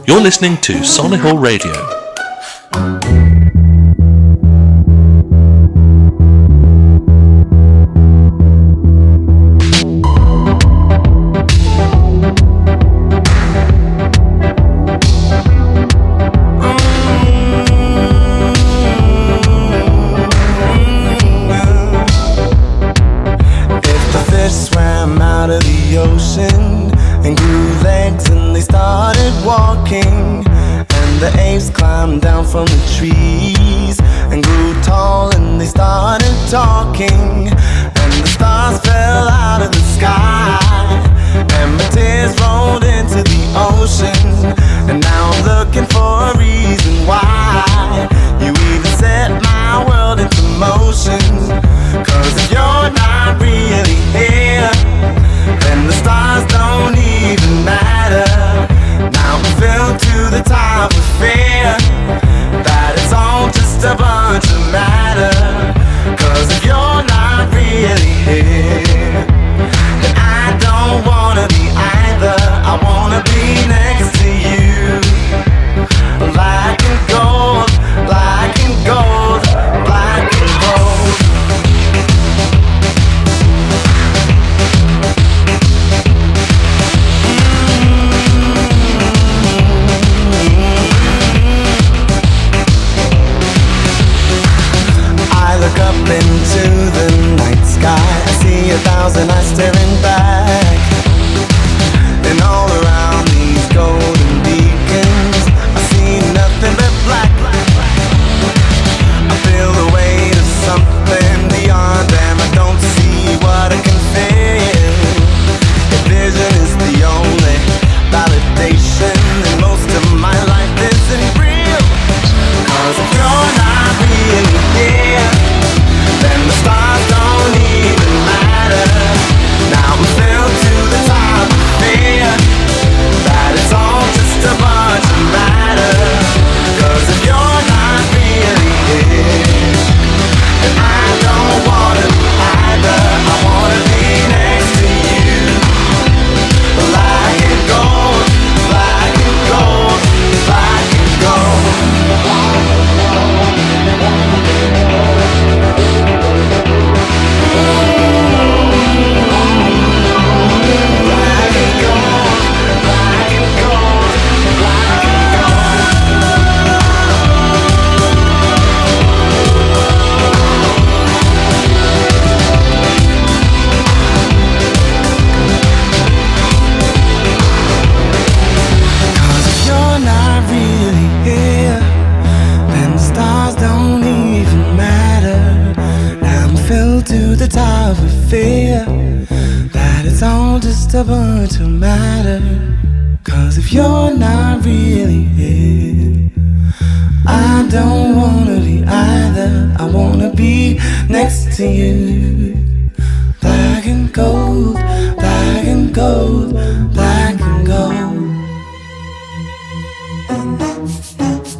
You're listening to Solihull Radio.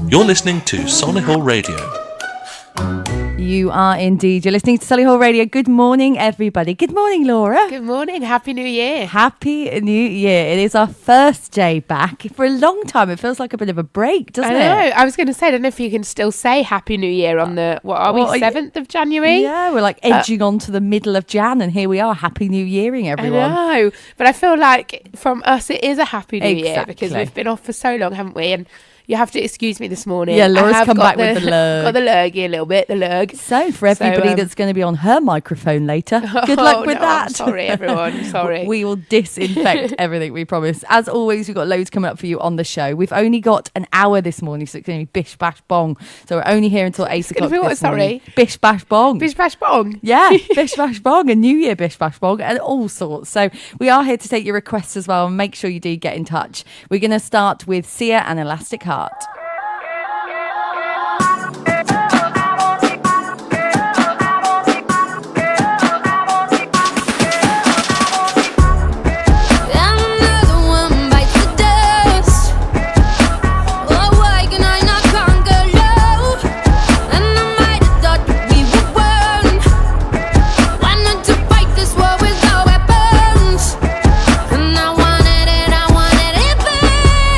You're listening to Solihull Radio. You are indeed. You're listening to Solihull Radio. Good morning, everybody. Good morning, Laura. Good morning. Happy New Year. Happy New Year. It is our first day back. For a long time, it feels like a bit of a break, doesn't it? I know. I was going to say, I don't know if you can still say Happy New Year on the, 7th of January? Yeah, we're like edging on to the middle of Jan, and here we are. Happy New Yearing, everyone. I know. But I feel like from us, it is a Happy New Year because we've been off for so long, haven't we? And you have to excuse me this morning. Yeah, Laura's come back with the lurg. Got the lurgy a little bit, the lurg. So for everybody that's going to be on her microphone later, good luck with that. I'm sorry, everyone. Sorry. We will disinfect everything, we promise. As always, we've got loads coming up for you on the show. We've only got an hour this morning, so it's going to be bish, bash, bong. So we're only here until 8 o'clock this morning. Bish, bash, bong. Bish, bash, bong? Yeah, bish, bash, bong. A New Year bish, bash, bong, and all sorts. So we are here to take your requests as well, and make sure you do get in touch. We're going to start with Sia and Elastic Heart. I wanted it bad.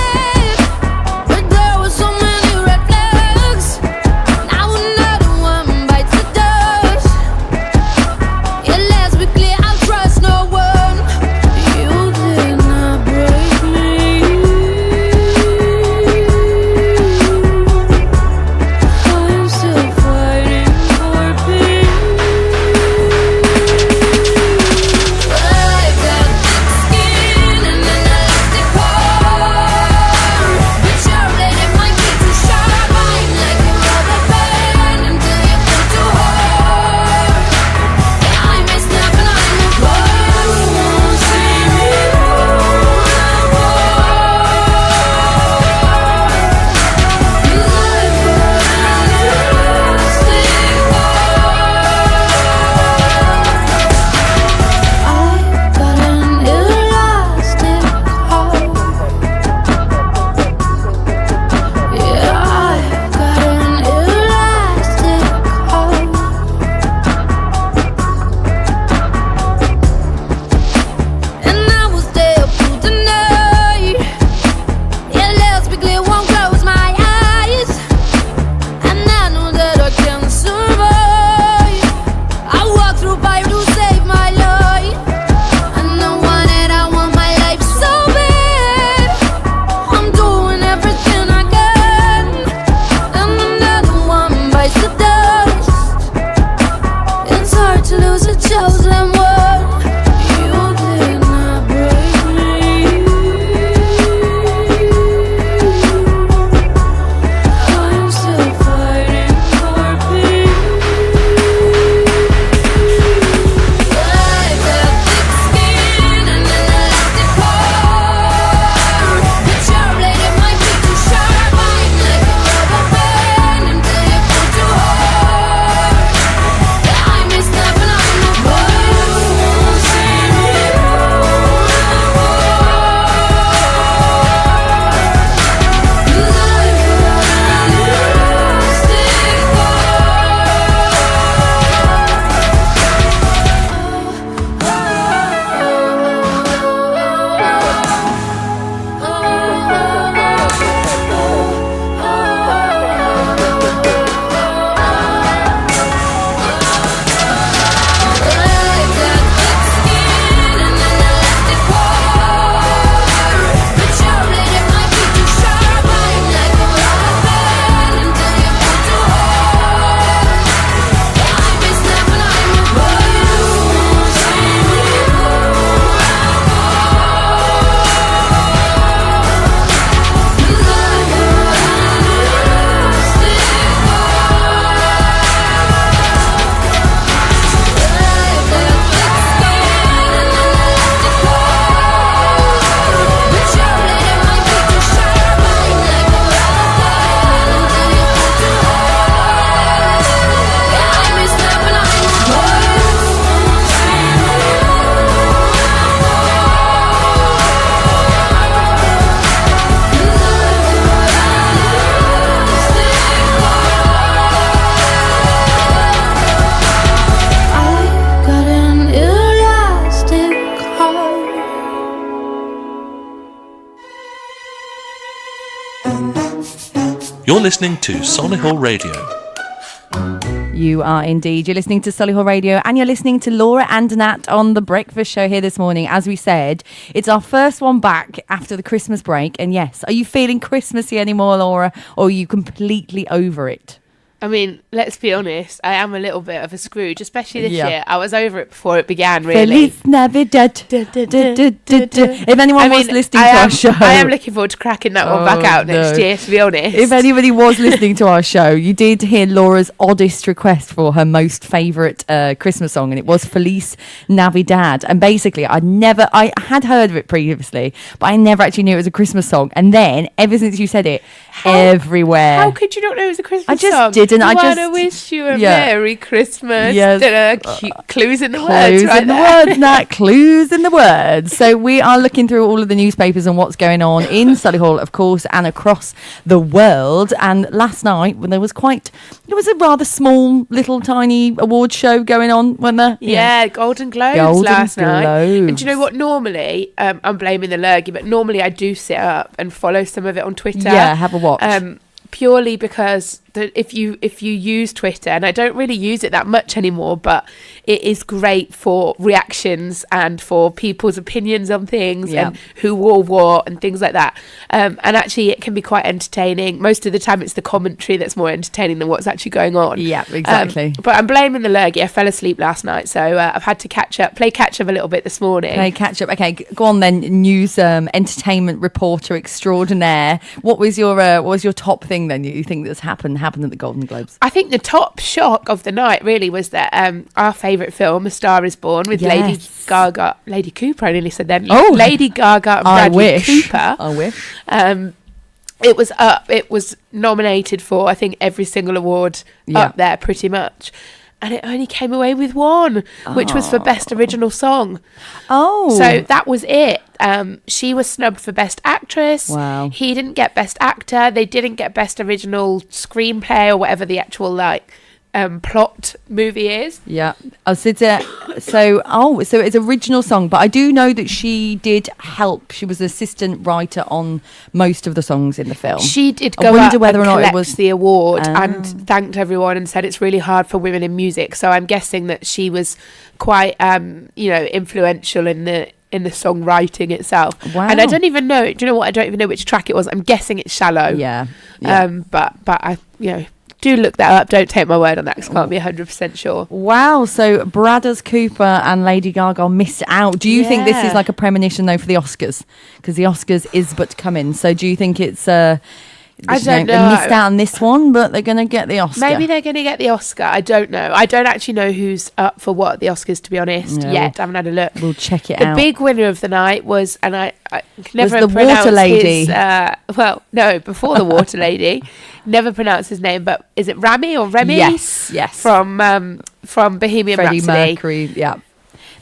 You're listening to Solihull Radio. You are indeed. You're listening to Solihull Radio and you're listening to Laura and Nat on The Breakfast Show here this morning. As we said, it's our first one back after the Christmas break. And yes, are you feeling Christmassy anymore, Laura, or are you completely over it? I mean, let's be honest, I am a little bit of a Scrooge, especially this year. I was over it before it began, really. Feliz Navidad. If anyone was listening to our show... I am looking forward to cracking that one back out next year, to be honest. If anybody was listening to our show, you did hear Laura's oddest request for her most favourite Christmas song, and it was Feliz Navidad. And basically, I had heard of it previously, but I never actually knew it was a Christmas song. And then, ever since you said it, everywhere... How could you not know it was a Christmas song? I just didn't. I want to wish you a Merry Christmas. Yes. Clues in the words. Clues in the words, Nat. Clues in the words. So we are looking through all of the newspapers and what's going on in Solihull, of course, and across the world. And last night, when it was a rather small, little, tiny award show going on, wasn't there? Yeah, Golden Globes last night. And do you know what? Normally, I'm blaming the lurgy, but normally I do sit up and follow some of it on Twitter. Yeah, have a watch. Purely because if you use Twitter, and I don't really use it that much anymore, but it is great for reactions and for people's opinions on things and who wore what and things like that. And actually, it can be quite entertaining. Most of the time, it's the commentary that's more entertaining than what's actually going on. Yeah, exactly. But I'm blaming the lurgy. I fell asleep last night, so I've had to play catch up a little bit this morning. Play catch up. Okay, go on then. News entertainment reporter extraordinaire. What was your top thing then? You think that's happened at the Golden Globes? I think the top shock of the night really was that our favourite film, A Star Is Born, with Lady Cooper, I nearly said then. Lady Gaga and Bradley Cooper. I wish. It was nominated for, I think, every single award up there pretty much. And it only came away with one, which was for Best Original Song. Oh. So that was it. She was snubbed for Best Actress. Wow. He didn't get Best Actor. They didn't get Best Original Screenplay or whatever the actual plot movie is. Yeah. So it's original song, but I do know that she did help. She was assistant writer on most of the songs in the film. She did go up and collect the award and thanked everyone and said it's really hard for women in music. So I'm guessing that she was quite influential in the songwriting itself. Wow. And I don't even know. Do you know what? I don't even know which track it was. I'm guessing it's Shallow. Yeah. But I do look that up. Don't take my word on that because I can't be 100% sure. Wow. So Bradley Cooper and Lady Gaga missed out. Do you think this is like a premonition though for the Oscars? Because the Oscars is but coming. So do you think it's I don't know. They missed out on this one, but they're going to get the Oscar. Maybe they're going to get the Oscar. I don't know. I don't actually know who's up for what at the Oscars, to be honest, yet. I haven't had a look. We'll check it out. The big winner of the night was, and I never was the Water Lady. Before the Water Lady. Never pronounce his name, but is it Rami or Remy? Yes. From Bohemian Rhapsody. Freddie Mercury,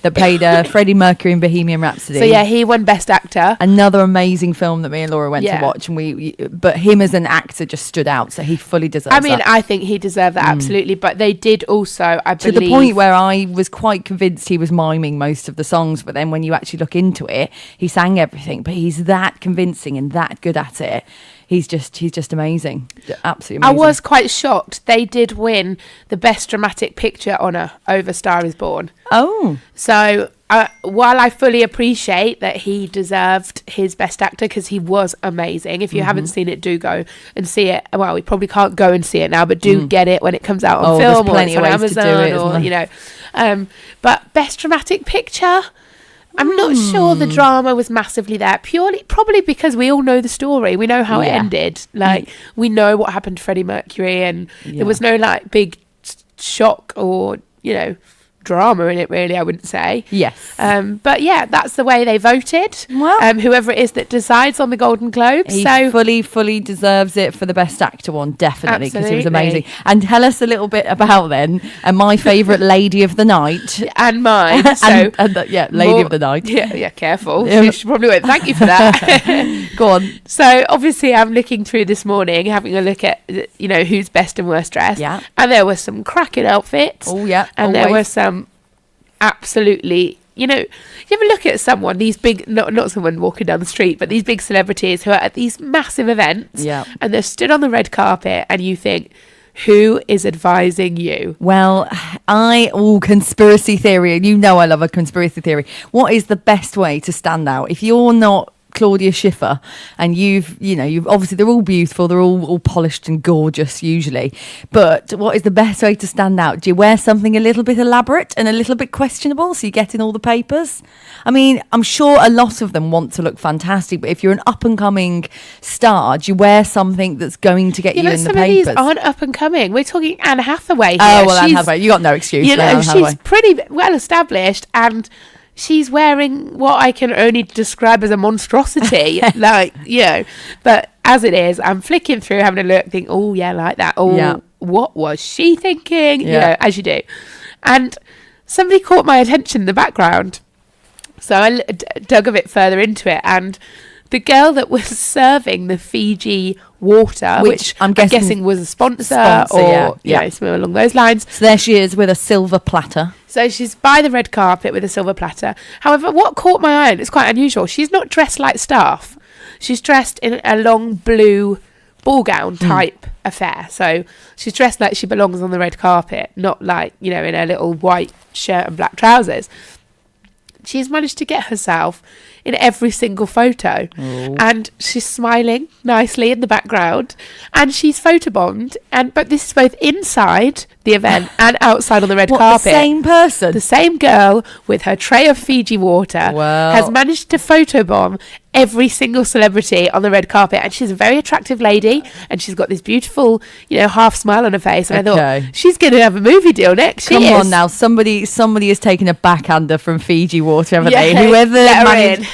that played Freddie Mercury in Bohemian Rhapsody. So he won Best Actor. Another amazing film that me and Laura went to watch, and but him as an actor just stood out, so he fully deserves that. I mean, I think he deserved that absolutely, but they did also, I believe, to the point where I was quite convinced he was miming most of the songs, but then when you actually look into it, he sang everything, but he's that convincing and that good at it. He's just amazing. Absolutely amazing. I was quite shocked. They did win the Best Dramatic Picture honour over Star Is Born. Oh. So while I fully appreciate that he deserved his Best Actor because he was amazing. If you haven't seen it, do go and see it. Well, we probably can't go and see it now, but do get it when it comes out on film or it's on Amazon but Best Dramatic Picture... I'm not sure the drama was massively there. Probably because we all know the story. We know how it ended. We know what happened to Freddie Mercury, and there was no big shock or drama in it, really, I wouldn't say. Yes. But that's the way they voted. Well, whoever it is that decides on the Golden Globes. He fully deserves it for the Best Actor one, definitely, because he was amazing. And tell us a little bit about then, and my favourite Lady of the Night. And mine. Lady of the Night. Yeah, careful. She probably won't thank you for that. Go on. So obviously I'm looking through this morning, having a look at, who's best and worst dressed. Yeah. And there were some cracking outfits. Oh, yeah. And there were some absolutely you ever look at someone, these big, not someone walking down the street, but these big celebrities who are at these massive events, and they're stood on the red carpet, and you think, who is advising you? Well, conspiracy theory, and I love a conspiracy theory. What is the best way to stand out if you're not Claudia Schiffer and you've obviously, they're all beautiful, they're all polished and gorgeous usually, but what is the best way to stand out? Do you wear something a little bit elaborate and a little bit questionable so you get in all the papers? I mean, I'm sure a lot of them want to look fantastic, but if you're an up and coming star, do you wear something that's going to get you in the papers? Some of these aren't up and coming. We're talking Anne Hathaway here. Oh, well, Anne Hathaway, you got no excuse. She's pretty well established, and she's wearing what I can only describe as a monstrosity. But as it is, I'm flicking through, having a look, think, oh yeah, like that. Oh, what was she thinking? As you do. And somebody caught my attention in the background, so I dug a bit further into it, and the girl that was serving the Fiji water, which I'm guessing was a sponsor or something along those lines. So there she is with a silver platter. So she's by the red carpet with a silver platter. However, what caught my eye, and it's quite unusual, she's not dressed like staff. She's dressed in a long blue ball gown type affair. So she's dressed like she belongs on the red carpet, not like, in a little white shirt and black trousers. She's managed to get herself in every single photo. And she's smiling nicely in the background, and she's photobombed, but this is both inside the event and outside on the red carpet. The same person? The same girl with her tray of Fiji water has managed to photobomb every single celebrity on the red carpet, and she's a very attractive lady, and she's got this beautiful, half smile on her face, and I thought, she's going to have a movie deal next. Come on now, somebody has taken a backhander from Fiji water, haven't they?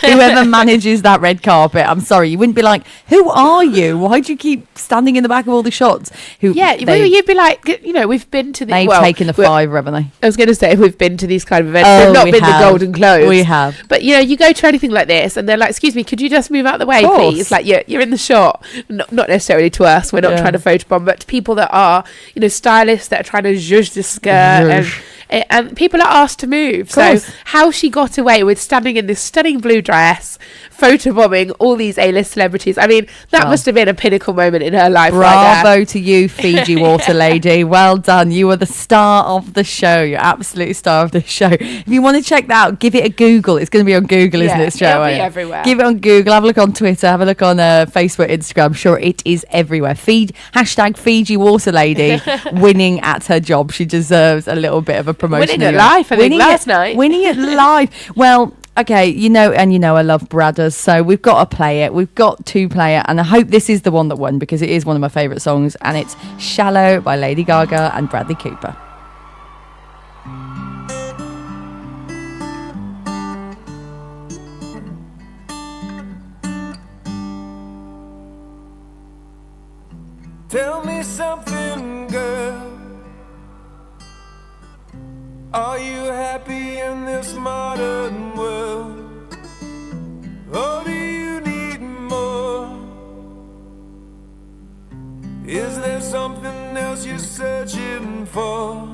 Whoever manages that red carpet, I'm sorry, you wouldn't be like, who are you? Why do you keep standing in the back of all the shots? You'd be like, we've been to they've taken the fiver, haven't they? I was going to say, we've been to these kind of events. We've not been to Golden Globes. We have. But, you go to anything like this, and they're like, excuse me, could you just move out the way, please? Like, you're in the shot. Not necessarily to us. We're not trying to photobomb, but to people that are, stylists that are trying to zhuzh the skirt, and people are asked to move. So how she got away with standing in this stunning blue dress, photobombing all these A-list celebrities. I mean, that must have been a pinnacle moment in her life. Bravo to you, Fiji water lady. Well done. You are the star of the show. You're absolute star of the show. If you want to check that out, give it a Google. It's going to be on Google, isn't it, straight away? It'll be everywhere. Give it on Google. Have a look on Twitter. Have a look on Facebook, Instagram. I'm sure it is everywhere. Hashtag Fiji water lady winning at her job. She deserves a little bit of a promotion. Winning at life, I think, last night. Winning at life. Well, okay, I love Bradders, so we've got to play it. We've got to play it, and I hope this is the one that won, because it is one of my favourite songs, and it's Shallow by Lady Gaga and Bradley Cooper. Tell me something, girl. Are you happy in this modern world? Or do you need more? Is there something else you're searching for?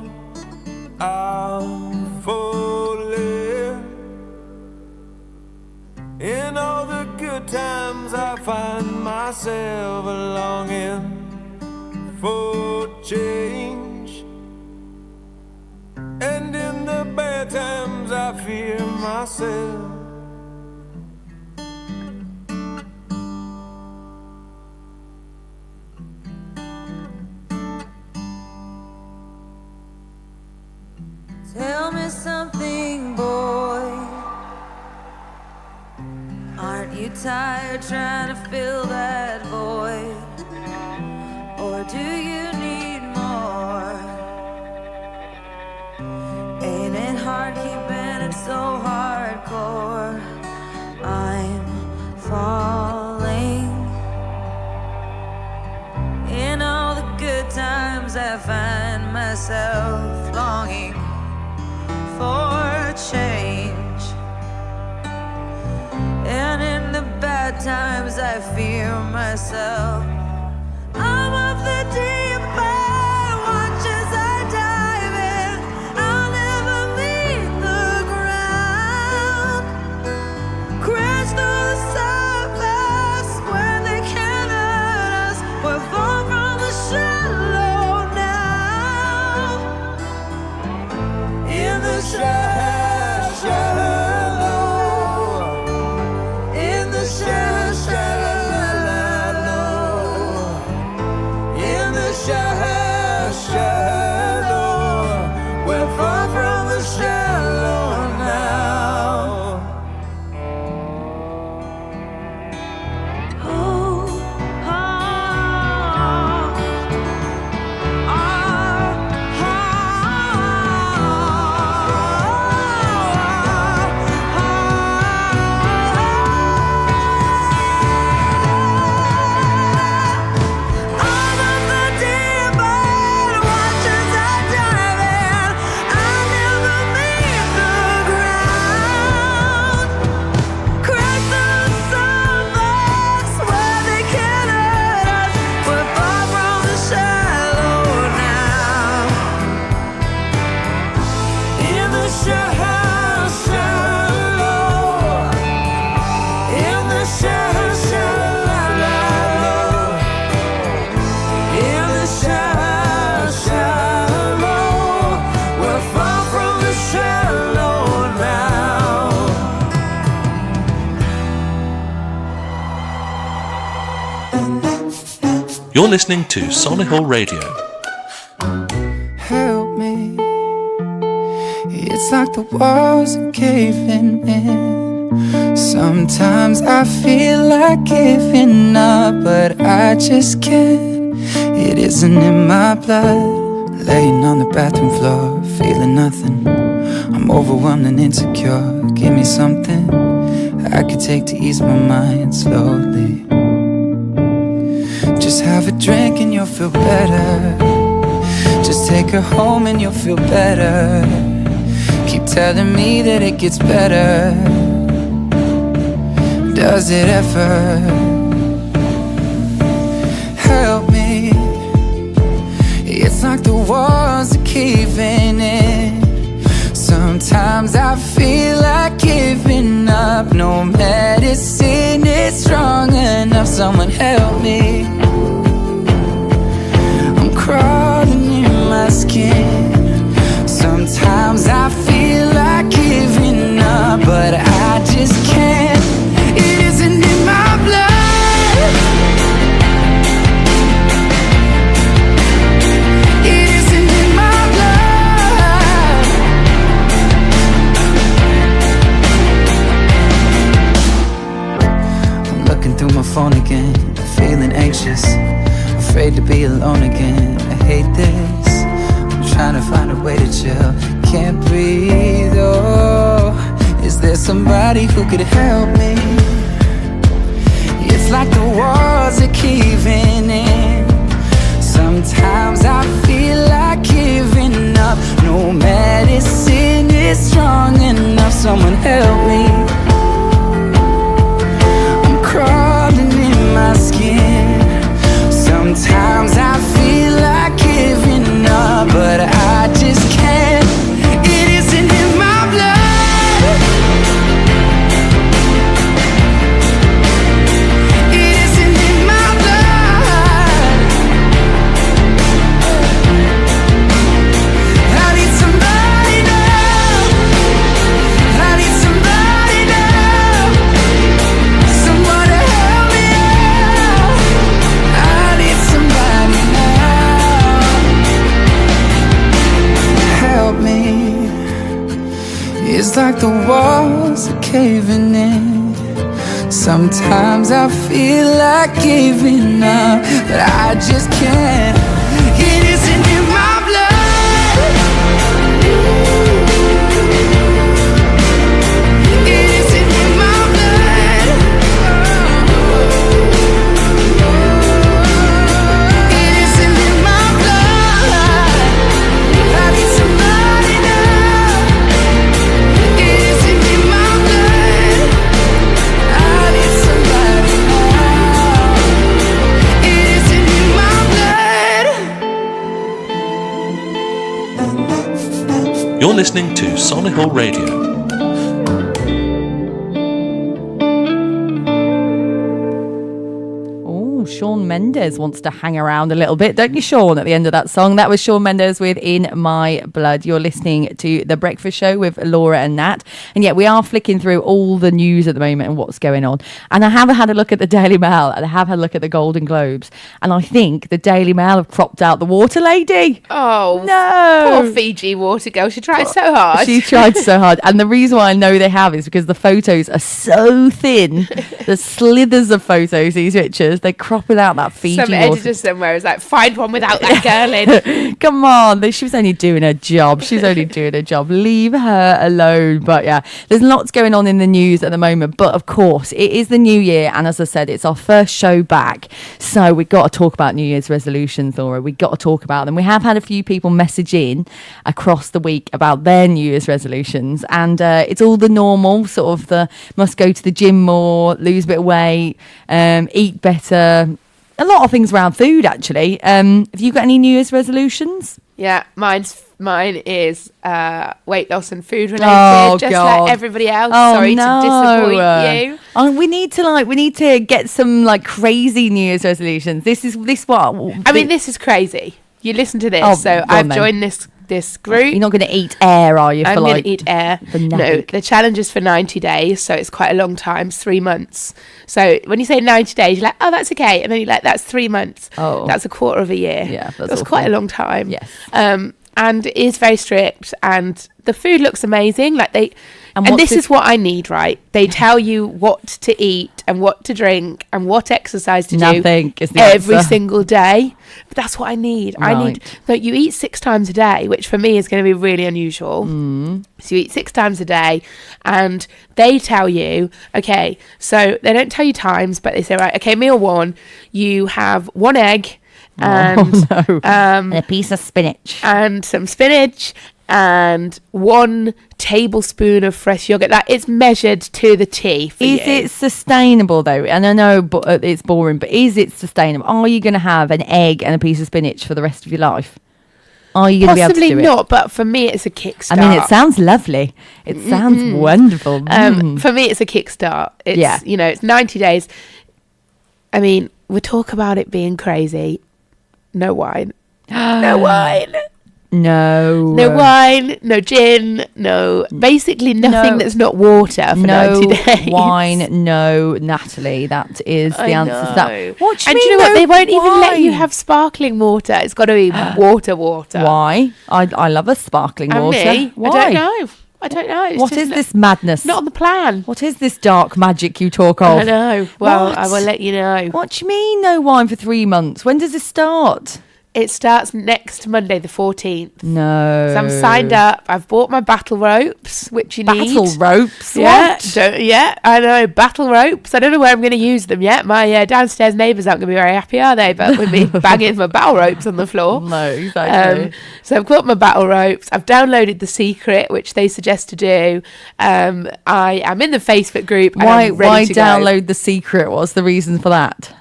I'm falling. In all the good times I find myself longing for change. And in the bad times I fear myself. Tell me something, boy. Aren't you tired trying to fill that void? Or do you need more? Ain't it hard keeping it so hardcore? I'm falling. In all the good times I find myself longing for change. And in the bad times I fear myself. I'm of the deep end, watch as I dive in. I'll never meet the ground. You're listening to Solihull Radio. Help me. It's like the walls are caving in. Sometimes I feel like giving up, but I just can't. It isn't in my blood. Laying on the bathroom floor, feeling nothing. I'm overwhelmed and insecure. Give me something I could take to ease my mind slowly. Just have a drink and you'll feel better. Just take her home and you'll feel better. Keep telling me that it gets better. Does it ever? Help me. It's like the walls are caving in. Sometimes I feel like giving up. No medicine is strong enough. Someone help me. I'm crawling in my skin. Sometimes I feel like giving up, but I just can't. It isn't in my blood. It isn't in my blood. I'm looking through my phone again, feeling anxious, afraid to be alone again. I hate this. I'm trying to find a way to chill. Can't breathe, oh. Is there somebody who could help me? It's like the walls are caving in. Sometimes I feel like giving up. No medicine is strong enough. Someone help me. I'm crawling in my skin. Sometimes I feel like giving up, but I just can't. It isn't in my blood. It isn't in my blood. I need somebody now. I need somebody now. Someone to help me out. I need somebody now. Help me. It's like the walls are caving in. Sometimes I feel like giving up, but I just can't. It isn't in my blood. It isn't in my blood. It isn't in my blood. I need somebody now. It isn't in my blood. I need somebody now. It isn't in my blood. You're listening to Solihull Radio. Oh, Shawn Mendes wants to hang around a little bit, don't you, Shawn, at the end of that song? That was Shawn Mendes with In My Blood. You're listening to The Breakfast Show with Laura and Nat. And yet we are flicking through all the news at the moment and what's going on. And I have had a look at the Daily Mail and I have had a look at the Golden Globes. And I think the Daily Mail have cropped out the water lady. Oh, No. poor Fiji water girl. She tried so hard. She tried so hard. And the reason why I know they have is because the photos are so thin. The slithers of photos, these pictures, they're cropping out that Fiji Some water. editor somewhere is like, find one without that girl in. Come on, she was only doing her job. She's only doing her job. Leave her alone. But yeah, there's lots going on in the news at the moment. But of course, it is the new year. And as I said, it's our first show back. So we've got to talk about New Year's resolutions, Laura. We've got to talk about them. We have had a few people message in across the week about their New Year's resolutions. And it's all the normal, sort of the must go to the gym more, lose a bit of weight, eat better. A lot of things around food, actually. Have you got any New Year's resolutions? Yeah, mine is weight loss and food related, just God. like everybody else. Oh, Sorry no. to disappoint you. Oh, we need to get some like crazy New Year's resolutions. This is what I mean, this is crazy. You listen to this, Oh, so go on I've then. joined this this group. You're not going to eat air, are you? I'm going to eat air. No, nothing. the challenge is for 90 days, so it's quite a long time. It's 3 months. So when you say 90 days, you're like, oh, that's okay, and then you're like, that's 3 months. Oh, that's a quarter of a year. Yeah, that's quite a long time. Yes. And it is very strict, and the food looks amazing. Like and this is what I need, right? They tell you what to eat and what to drink and what exercise to Nothing do is the every answer. single day. But that's what I need. Right. I need that you eat 6 times a day, which for me is going to be really unusual. So you eat 6 times a day, and they tell you, okay, so they don't tell you times, but they say, right, okay, meal 1, you have 1 egg and and a piece of spinach and some spinach and 1 tablespoon of fresh yogurt. That is measured to the T for Is you. it sustainable though? And I know it's boring, but is it sustainable? Are you going to have an egg and a piece of spinach for the rest of your life? Are you going to be able to Possibly do not, but for me it's a kickstart. I mean, it sounds lovely. It sounds wonderful. For me it's a kickstart. It's, Yeah. you know, it's 90 days. I mean, we talk about it being crazy. No wine. No wine. No. No wine, no gin, basically nothing No. that's not water for No 90 days. wine, no Natalie. That is the I answer to know. that. What do you And mean? do you know what? no They won't even let you wine? have sparkling water. It's got to be water. Why? I love a sparkling And water. me? Why? I don't know. It's What just is this madness? Not on the plan. What is this dark magic you talk of? I know. Well, What? I will let you know. What do you mean no wine for 3 months? When does it start? It starts next Monday, the 14th. No. So I'm signed up. I've bought my battle ropes, which you need. Battle ropes? Yeah, What? I know, battle ropes. I don't know where I'm going to use them yet. My downstairs neighbours aren't going to be very happy, are they? But with me banging my battle ropes on the floor. No, exactly. So I've got my battle ropes. I've downloaded The Secret, which they suggest to do. I am in the Facebook group. And Why I'm ready why to go. download The Secret? What's the reason for that?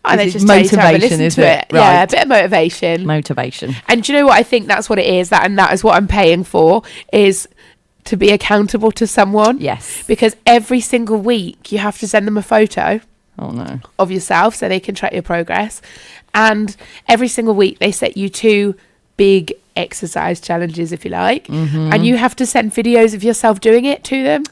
Oh, they Is it just tell you to have a motivation, listen is to it? it. Yeah, a Right. bit of motivation. Motivation. And do you know what? I think that's what it is. That is what I'm paying for, is to be accountable to someone. Yes. Because every single week you have to send them a photo Oh no. of yourself so they can track your progress. And every single week they set you 2 big exercise challenges, if you like. And you have to send videos of yourself doing it to them.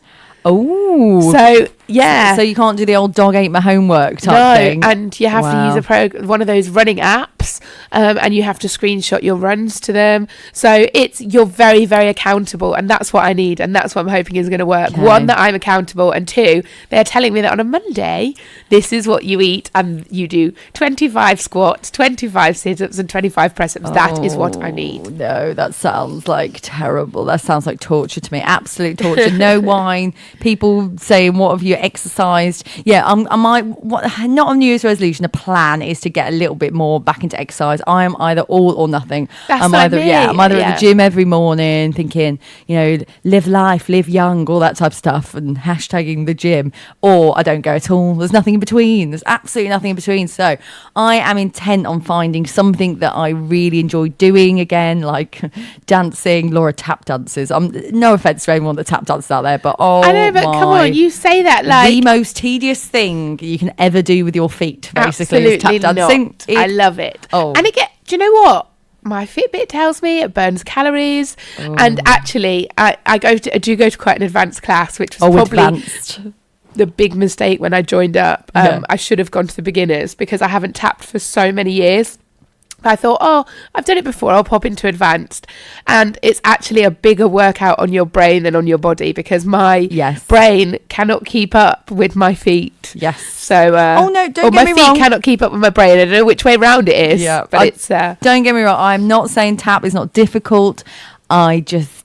Oh. So, yeah. So you can't do the old dog ate my homework type thing. And you have to use one of those running apps, and you have to screenshot your runs to them. So you're very, very accountable, and that's what I need, and that's what I'm hoping is going to work. Okay. 1, that I'm accountable, and 2, they're telling me that on a Monday, this is what you eat, and you do 25 squats, 25 sit-ups, and 25 press-ups. That is what I need. No, that sounds like terrible. That sounds like torture to me. Absolute torture. No wine. People saying, "What have you exercised?" Yeah, I might. Not a New Year's resolution. A plan is to get a little bit more back into exercise. I am either all or nothing. That's I'm like either me. I'm either Yeah. at the gym every morning, thinking, live life, live young, all that type of stuff, and hashtagging the gym, or I don't go at all. There's nothing in between. There's absolutely nothing in between. So I am intent on finding something that I really enjoy doing again, like dancing. Laura tap dances. No offense to anyone that tap dances out there, but I know, but come my- on, you say that like... the most tedious thing you can ever do with your feet, basically, is Absolutely tap dancing. not. I love it. Oh. And again, do you know what? My Fitbit tells me it burns calories, and actually, I do go to quite an advanced class, which was probably advanced. the big mistake when I joined up. Yeah. I should have gone to the beginners because I haven't tapped for so many years. I thought, I've done it before, I'll pop into advanced. And it's actually a bigger workout on your brain than on your body, because my brain cannot keep up with my feet. Yes. So, no, don't my get me feet wrong. cannot keep up with my brain. I don't know which way round it is. Yeah, but it's... don't get me wrong. I'm not saying tap is not difficult. I just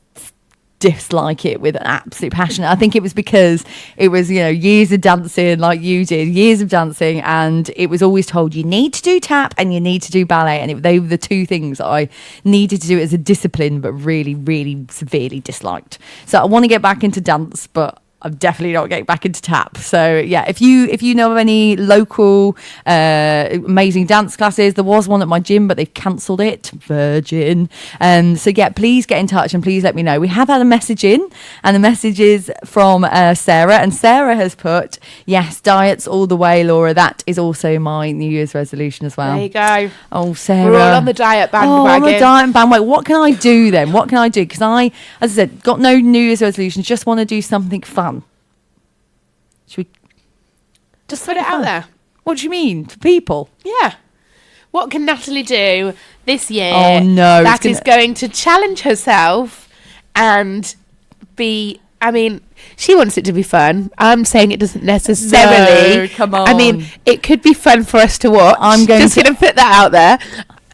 dislike it with an absolute passion. I think it was because it was, years of dancing, like you did, years of dancing, and it was always told you need to do tap and you need to do ballet, and they were the 2 things that I needed to do as a discipline, but really, really severely disliked. So I want to get back into dance, but I'm definitely not getting back into tap. So yeah, if you know of any local amazing dance classes, there was one at my gym, but they've cancelled it. Virgin. So yeah, please get in touch and please let me know. We have had a message in, and the message is from Sarah, and Sarah has put, yes, diets all the way, Laura. That is also my New Year's resolution as well. There you go. Oh, Sarah. We're all on the diet bandwagon. Oh, on the diet bandwagon. What can I do then? What can I do? Because I, as I said, got no New Year's resolutions. Just want to do something fun. Should we just put it out there? What do you mean? To people? Yeah. What can Natalie do this year? Oh, no. That is going to challenge herself and be... I mean, she wants it to be fun. I'm saying it doesn't necessarily. No, come on. I mean, it could be fun for us to watch. I'm going just going to put that out there.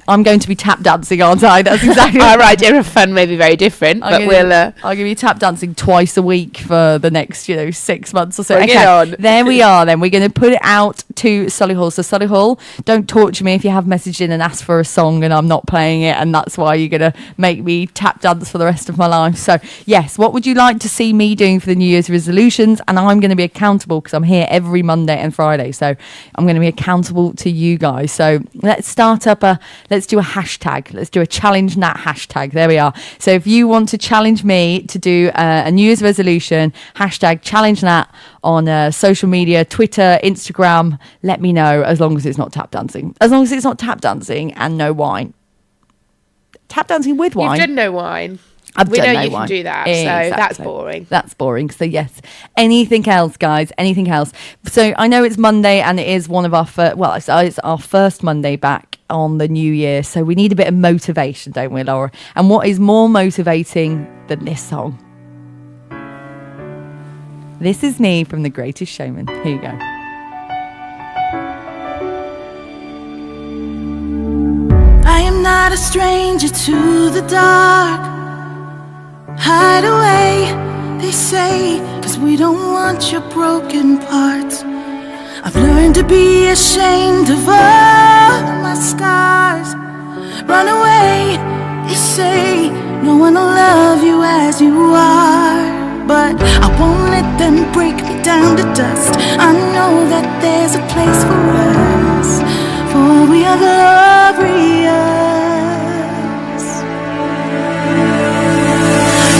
I'm going to be tap dancing, aren't I? That's exactly Our idea of fun may be very different, but we'll... I'll give you tap dancing twice a week for the next, 6 months or so. Bring it on. There we are then. We're going to put it out to Solihull. So Solihull, don't torture me if you have messaged in and asked for a song and I'm not playing it, and that's why you're going to make me tap dance for the rest of my life. So yes, what would you like to see me doing for the New Year's resolutions? And I'm going to be accountable because I'm here every Monday and Friday. So I'm going to be accountable to you guys. So let's start up let's do a hashtag. Let's do a challenge Nat hashtag. There we are. So if you want to challenge me to do a New Year's resolution, hashtag challenge Nat on social media, Twitter, Instagram, let me know, as long as it's not tap dancing. As long as it's not tap dancing and no wine. Tap dancing with wine. You've done no wine. We know no you wine. can do that, Exactly. so that's boring. That's boring. So yes, anything else, guys? Anything else? So I know it's Monday and it is one of our it's our first Monday back on the new year. So we need a bit of motivation, don't we, Laura? And what is more motivating than this song? This is me from The Greatest Showman. Here you go. I am not a stranger to the dark. Hide away, they say, 'cause we don't want your broken parts. I've learned to be ashamed of all my scars. Run away, they say, no one will love you as you are. But I won't let them break me down to dust. I know that there's a place for us, for we are glorious.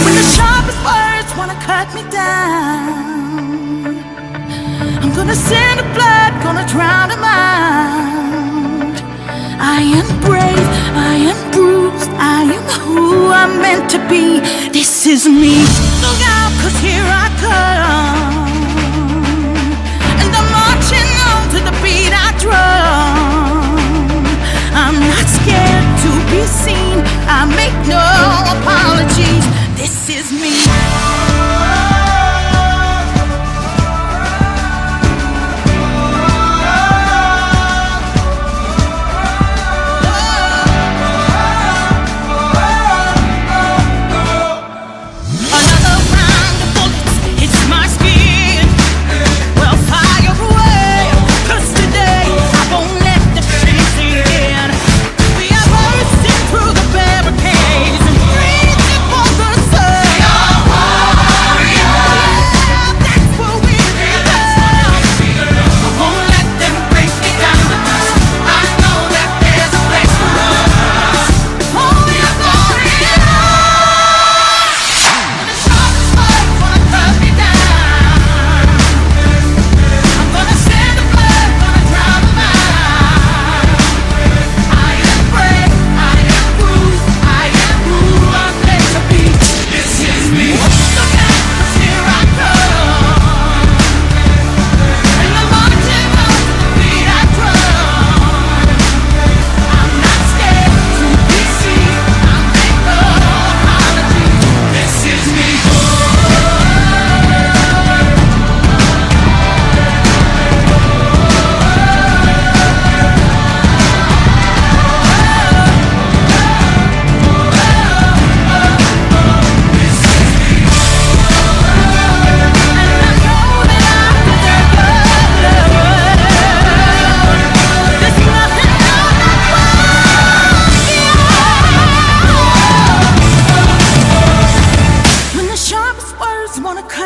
When the sharpest words wanna cut me down, I'm gonna send the blood, gonna drown them out. I am brave, I am bruised, I am who I'm meant to be. This is me. Look out, 'cause here I come, and I'm marching on to the beat I drum. I'm not scared to be seen, I make no apologies. This is me. Another round of bullets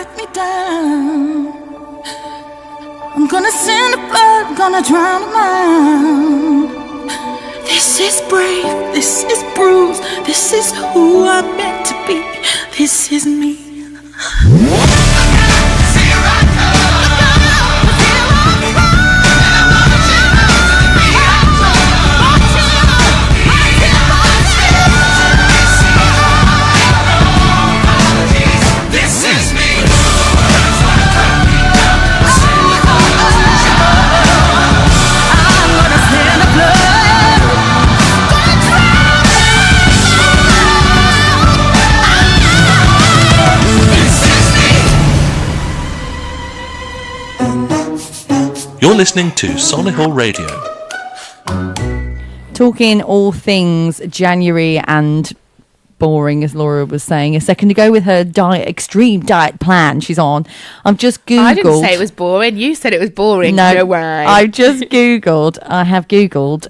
let me down. I'm gonna send the blood, gonna drown a man. This is brave, this is bruised, this is who I'm meant to be, this is me. You're listening to Solihull Radio. Talking all things January and boring, as Laura was saying a second ago, with her extreme diet plan she's on. I've just Googled. I didn't say it was boring. You said it was boring. No way. I just Googled. I have Googled.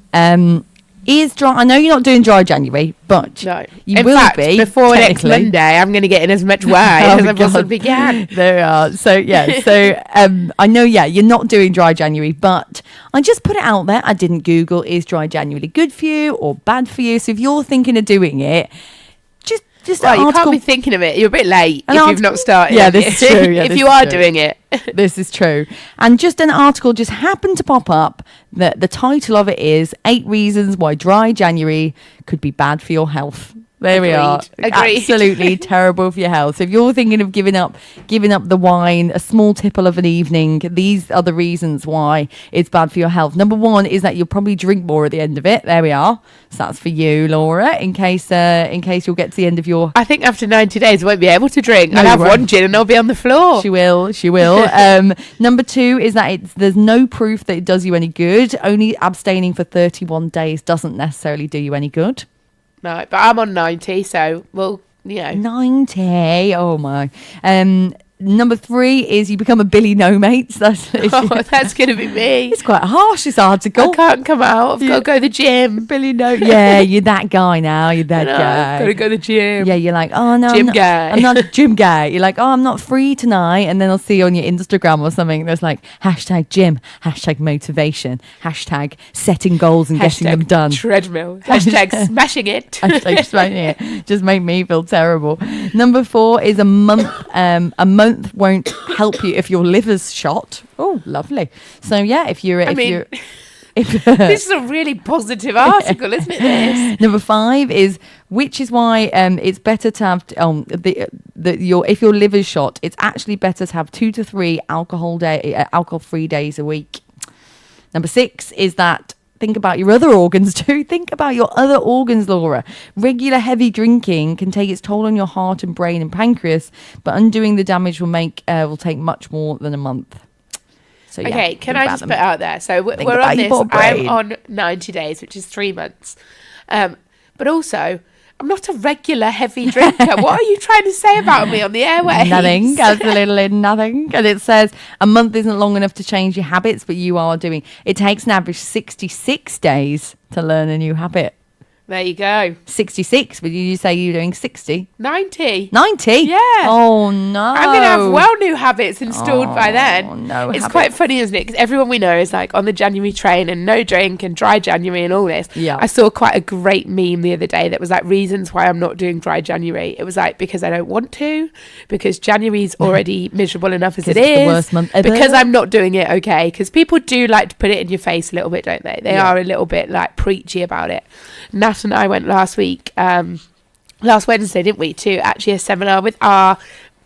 Is dry? I know you're not doing dry January, but no. You in will fact, be before next Monday. I'm going to get in as much weight as I possibly can. There we are. So yeah. So I know. Yeah, you're not doing dry January, but I just put it out there. I didn't Google is dry January good for you or bad for you. So if you're thinking of doing it, just well, you article. can't be thinking of it. You're a bit late if you've not started. Yeah, this is true. Yeah, if you are doing it. This is true. And just an article just happened to pop up that the title of it is 8 Reasons Why Dry January Could Be Bad for Your Health. There we are. Agreed. Absolutely terrible for your health. So if you're thinking of giving up the wine, a small tipple of an evening, these are the reasons why it's bad for your health. Number 1 is that you'll probably drink more at the end of it. There we are. So that's for you, Laura, in case you'll get to the end of your... I think after 90 days I won't be able to drink. No, I'll have you won't. one gin and I'll be on the floor. She will. Number 2 is that there's no proof that it does you any good. Only abstaining for 31 days doesn't necessarily do you any good. No, but I'm on 90, so we'll, 90. Oh my. Number 3 is you become a Billy No Mates. That's going to be me. It's quite harsh, this article. I can't come out. I've got to go to the gym. Billy No. Yeah, you're that guy now. You're that guy. I've got to go to the gym. Yeah, you're like, oh no, gym guy. I'm not gym guy. You're like, oh, I'm not free tonight. And then I'll see you on your Instagram or something. There's like #gym, #motivation, #setting goals and getting them done. Treadmill. #smashing it. #smashing it. Just make me feel terrible. Number 4 is a month. A month won't help you if your liver's shot. Oh, lovely. So yeah, if this is a really positive article, isn't it? This. Number 5 is, which is why it's better to have if your liver's shot, it's actually better to have 2 to 3 alcohol-free days a week. Number 6 is that think about your other organs too. Think about your other organs, Laura. Regular heavy drinking can take its toll on your heart and brain and pancreas, but undoing the damage will take much more than a month. So, yeah, okay, can I just put out there? So we're on this. I'm on 90 days, which is 3 months. But also, I'm not a regular heavy drinker. What are you trying to say about me on the airwaves? Nothing. Absolutely nothing. And it says a month isn't long enough to change your habits, but you are doing. It takes an average 66 days to learn a new habit. There you go. 66. But you say you're doing 60? 90. 90? Yeah. Oh, no. I'm going to have well new habits installed by then. No it's habits. quite funny, isn't it? Because everyone we know is like on the January train and no drink and dry January and all this. Yeah. I saw quite a great meme the other day that was like reasons why I'm not doing dry January. It was like because I don't want to, because January's already miserable enough as it is. It's the worst month ever. Because I'm not doing it, okay? Because people do like to put it in your face a little bit, don't they? They are a little bit like preachy about it. Nat and I went last Wednesday, didn't we, to actually a seminar with our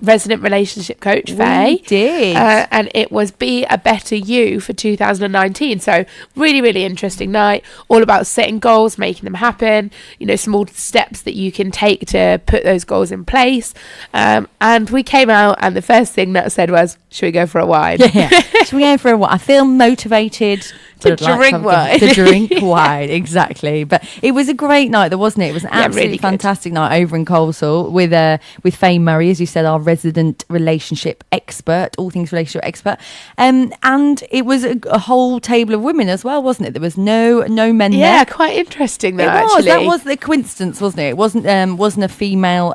resident relationship coach, Faye. We did. And it was Be a Better You for 2019. So really, really interesting night. All about setting goals, making them happen, small steps that you can take to put those goals in place. And we came out and the first thing that said was, should we go for a wine? Yeah. Should we go for a what? I feel motivated To drink wine. To drink wine, exactly. But it was a great night, though, wasn't it? It was an absolutely really good. fantastic night over in Coleshill with Faye Murray, as you said, our resident relationship expert, all things relationship expert. And it was a whole table of women as well, wasn't it? There was no men there. Yeah, quite interesting though. It was. Actually, That was the coincidence, wasn't it? It wasn't a female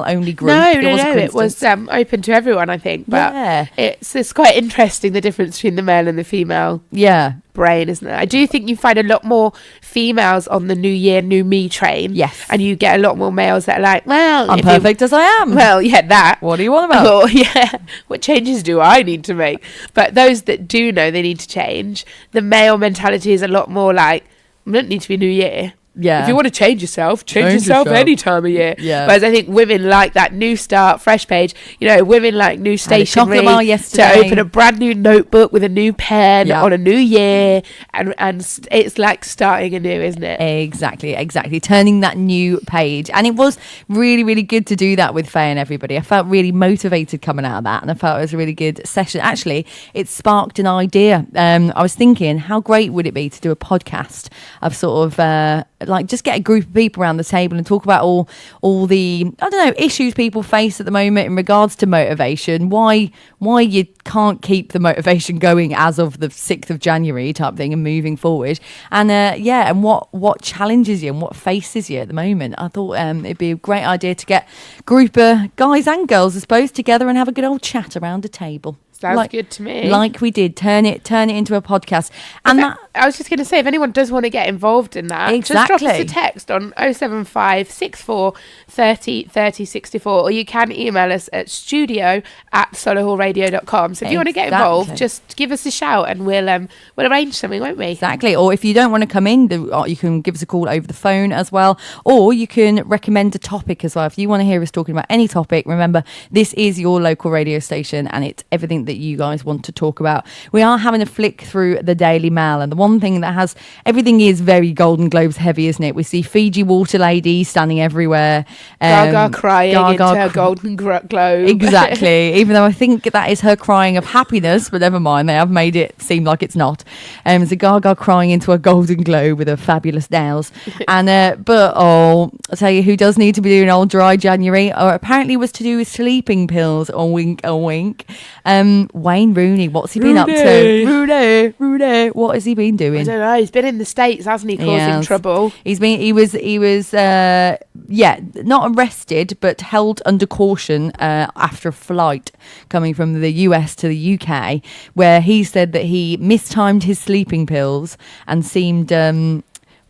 only group. No, a it was open to everyone, I think. But Yeah. it's quite interesting, the difference between the male and the female Yeah. brain, isn't it? I do think you find a lot more females on the new year, new me train. Yes. And you get a lot more males that are like, well, I'm if you- perfect as I am. Well, yeah, that. What do you want about? Oh, yeah. What changes do I need to make? But those that do know they need to change, the male mentality is a lot more like, I don't need to be new year. Yeah. If you want to change yourself, change yourself any time of year. Yeah. Whereas I think women like that new start, fresh page. You know, women like new stationery. chocolate bar to yesterday. open a brand new notebook with a new pen Yeah. on a new year. And it's like starting anew, isn't it? Exactly. Turning that new page. And it was really, really good to do that with Faye and everybody. I felt really motivated coming out of that. And I felt it was a really good session. Actually, it sparked an idea. I was thinking, how great would it be to do a podcast of sort of like just get a group of people around the table and talk about all the, I don't know, issues people face at the moment in regards to motivation, why you can't keep the motivation going as of the 6th of January type thing and moving forward, and and what challenges you and what faces you at the moment. I thought it'd be a great idea to get a group of guys and girls, I suppose, together and have a good old chat around a table. Sounds good to me. Like we did, turn it into a podcast. And I was just going to say, if anyone does want to get involved in that, just drop us Exactly. a text on 075 64 30 30 64, or you can email us at studio@solihullradio.com. So if you want to get involved, Exactly. just give us a shout and we'll arrange something, won't we? Exactly. Or if you don't want to come in, you can give us a call over the phone as well. Or you can recommend a topic as well. If you want to hear us talking about any topic, remember, this is your local radio station and it's everything that you guys want to talk about. We are having a flick through the Daily Mail, and the one thing that has everything is very Golden Globes heavy, isn't it? We see Fiji water lady standing everywhere. Gaga crying into her cr- golden globe. Exactly. Even though I think that is her crying of happiness, but never mind. They have made it seem like it's not. It's a Gaga crying into a golden globe with her fabulous nails. And I'll tell you who does need to be doing old dry January, or apparently was to do with sleeping pills. A wink, a wink. Wayne Rooney, what's he been up to? Rooney, what has he been I doing? don't know. He's been in the States, hasn't he, causing Yes. trouble? He was not arrested but held under caution after a flight coming from the US to the UK, where he said that he mistimed his sleeping pills and seemed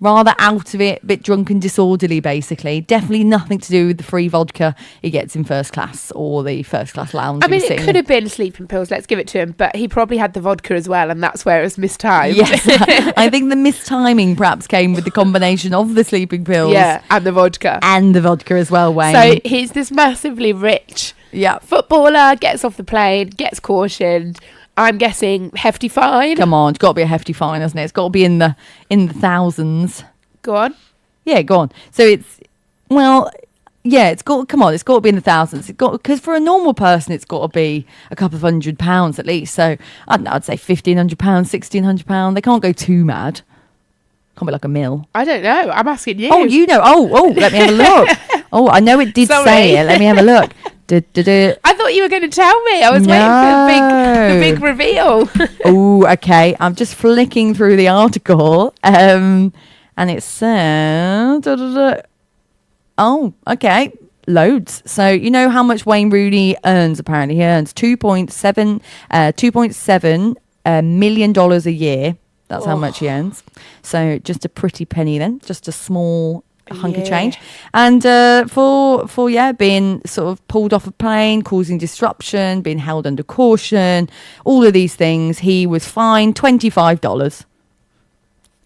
rather out of it, a bit drunk and disorderly, basically. Definitely nothing to do with the free vodka he gets in first class or the first class lounge. I mean, he was it sitting could in. have been sleeping pills, let's give it to him, but he probably had the vodka as well, and that's where it was mistimed. Yes, I think the mistiming perhaps came with the combination of the sleeping pills Yeah, and the vodka. and the vodka as well, Wayne. So he's this massively rich yeah. footballer, gets off the plane, gets cautioned. I'm guessing hefty fine. Come on, it's got to be a hefty fine, hasn't it? It's got to be in the thousands. Go on. Yeah, go on. So it's it's got to be in the thousands. Because for a normal person, it's got to be a couple of £100 at least. So I don't know, I'd say £1,500, £1,600. They can't go too mad. Can't be like a mill. I don't know. I'm asking you. Oh, you know. Oh, let me have a look. Oh, I know it did Sorry. say it. Let me have a look. I thought you were going to tell me. I was waiting for the big reveal. Oh, okay. I'm just flicking through the article, and it says, oh, okay, loads. So you know how much Wayne Rooney earns? Apparently, he earns $2.7 million a year. That's how much he earns. So just a pretty penny then, just a small hunk of change. And for being sort of pulled off a plane, causing disruption, being held under caution, all of these things, he was fined $25.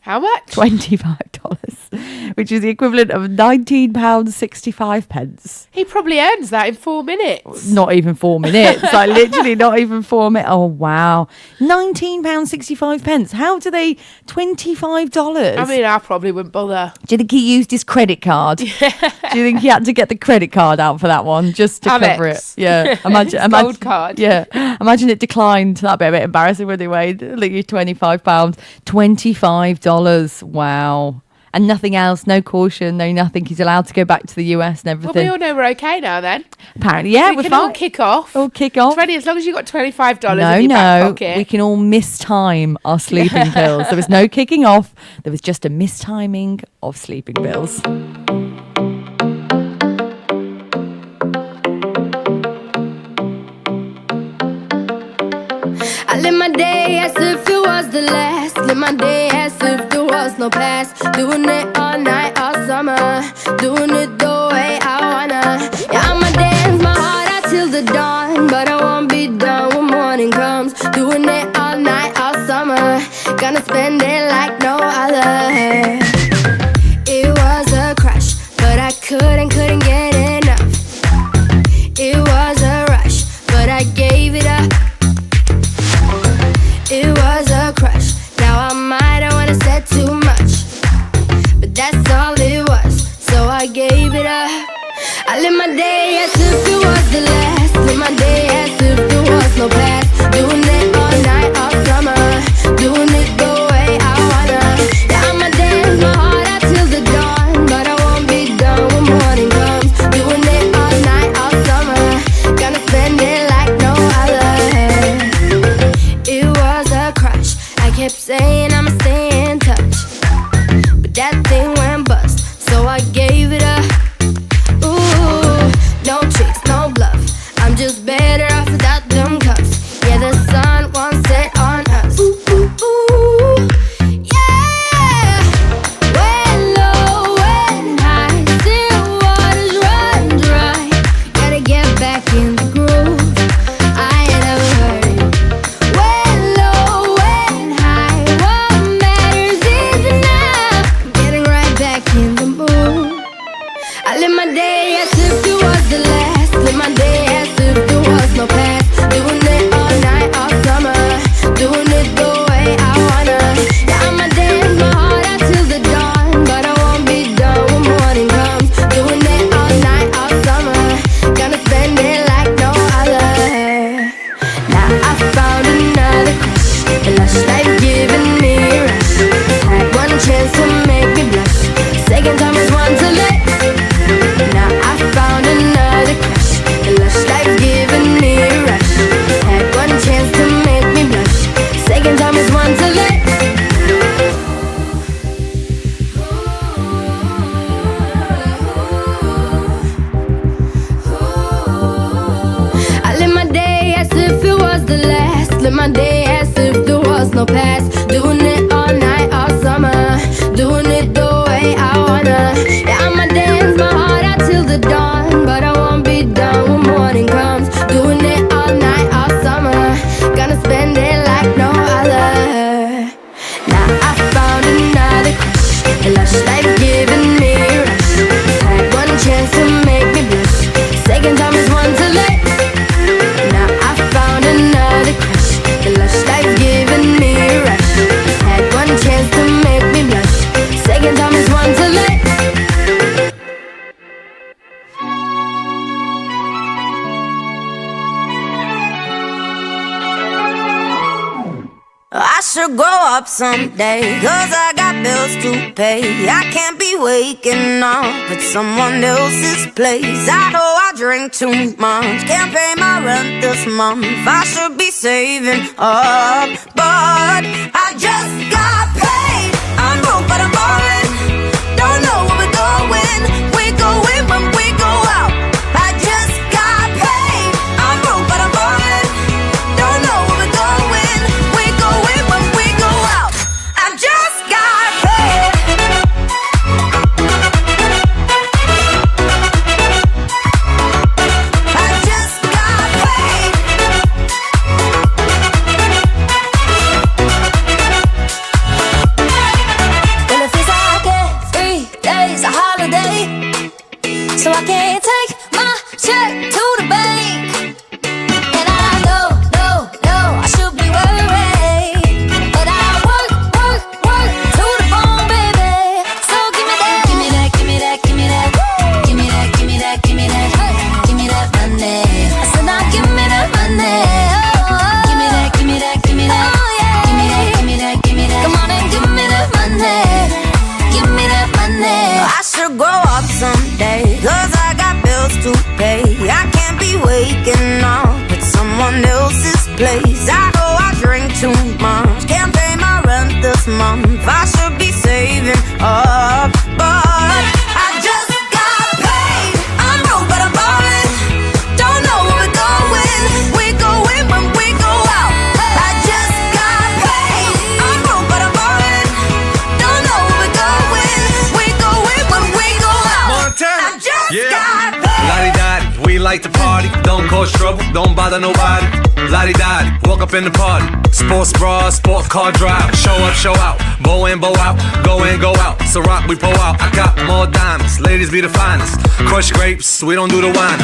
How much? $25. which is the equivalent of £19.65. He probably earns that in 4 minutes. Not even 4 minutes. Like literally not even 4 minutes. Oh, wow. £19.65. How do they... $25? I mean, I probably wouldn't bother. Do you think he used his credit card? Do you think he had to get the credit card out for that one just to cover it? Yeah. Imagine, gold card. Yeah. Imagine it declined. That'd be a bit embarrassing, wouldn't it, Wade? Like you £25. $25. Wow. And nothing else, no caution, no nothing. He's allowed to go back to the US and everything. Well, we all know we're okay now then. Apparently, yeah, we we're can fine. all kick off. All kick off. 20, as long as you got $25 in your back pocket. We can all mistime our sleeping pills. There was no kicking off. There was just a mistiming of sleeping pills. I live my day as if it was the last. Live my day as if there was no past. Doing it all night, all summer. Doing it the way I wanna. Yeah, I'ma dance my heart out till the dawn. But I won't be done when morning comes. Doing it all night, all summer. Gonna spend it like no other. It was a crush, but I couldn't get enough. It was a rush, but I gave it up. It was a crush. Now I might have wanna said too much, but that's all it was. So I gave it up. I live my day as if it was the last. Live my day as if there was no past. Doing it all night, all summer. Doing it the way I wanna. Yeah, I'ma dance my heart out till the dawn. But I won't be done when morning comes. Doing it all night, all summer. Gonna spend it like no other. It was a crush. I kept saying I'ma stay in touch, but that thing went bust. So I gave it up. Ooh, no tricks, no bluff. I'm just better off without them cuffs. Yeah, the sun won't set on us. Ooh, ooh, ooh. Yeah. When low, when high, still waters run dry. Gotta get back in the groove. I ain't never heard it. When low, when high, what matters is enough. Getting right back in the mood. I live my day as if it was the last. Live my day as if there was no past. Doing it all night, all summer. Doing it the way I wanna. Yeah, I'ma dance my heart out till the dawn. But I won't be done when morning comes. Doing it all night, all summer. Gonna spend it like no other. Now I found another crush. The lush life giving me a rush. Had one chance to make me blush. Second time is one to let. Now I found another crush. The lush life giving me a rush. Had one chance to make me blush. Second time is one to let. I live my day as if it was the last. Live my day as if there was no past. Doing it all night, all summer. Doing it the way I wanna. Yeah, I'ma dance my heart out till the dawn. But I won't be done when morning comes. Doing it all night, all summer. Gonna spend it like no other. Now I found another crush. A lush life giving me a rush. Had one chance to make me blush. Second time is one to let. Now I found another crush. The lush life giving me a rush. Had one chance to make me blush. Second time is one to let. I should grow up someday, 'cause I got bills to pay. I can't be waking up at someone else's place. I know I drink too much, can't pay my rent this month. I should be saving up, but I just got paid. I'm broke but I'm ballin', don't know where we're going. We go in when we go out. I just got paid. I'm broke but I'm ballin', don't know where we're going. We go in when we go out. I just got paid. I just got paid. place. I know I drink too much, can't pay my rent this month. I should be saving up, but I just got paid. I'm broke but I'm ballin', don't know where we're going. We go in when we go out. I just got paid. I'm broke but I'm ballin', don't know where we're going. We go in when we go out. Montana. I just Yeah. got paid. Lottie-dottie, we like to party. Don't cause trouble, don't bother nobody. Lottie-dottie, walk up in the party. Sports bra, sport car drive. Show up, show out. Bow in, bow out. Go in, go out. So rock, we pull out. I got more diamonds. Ladies be the finest. Crush grapes, we don't do the wine.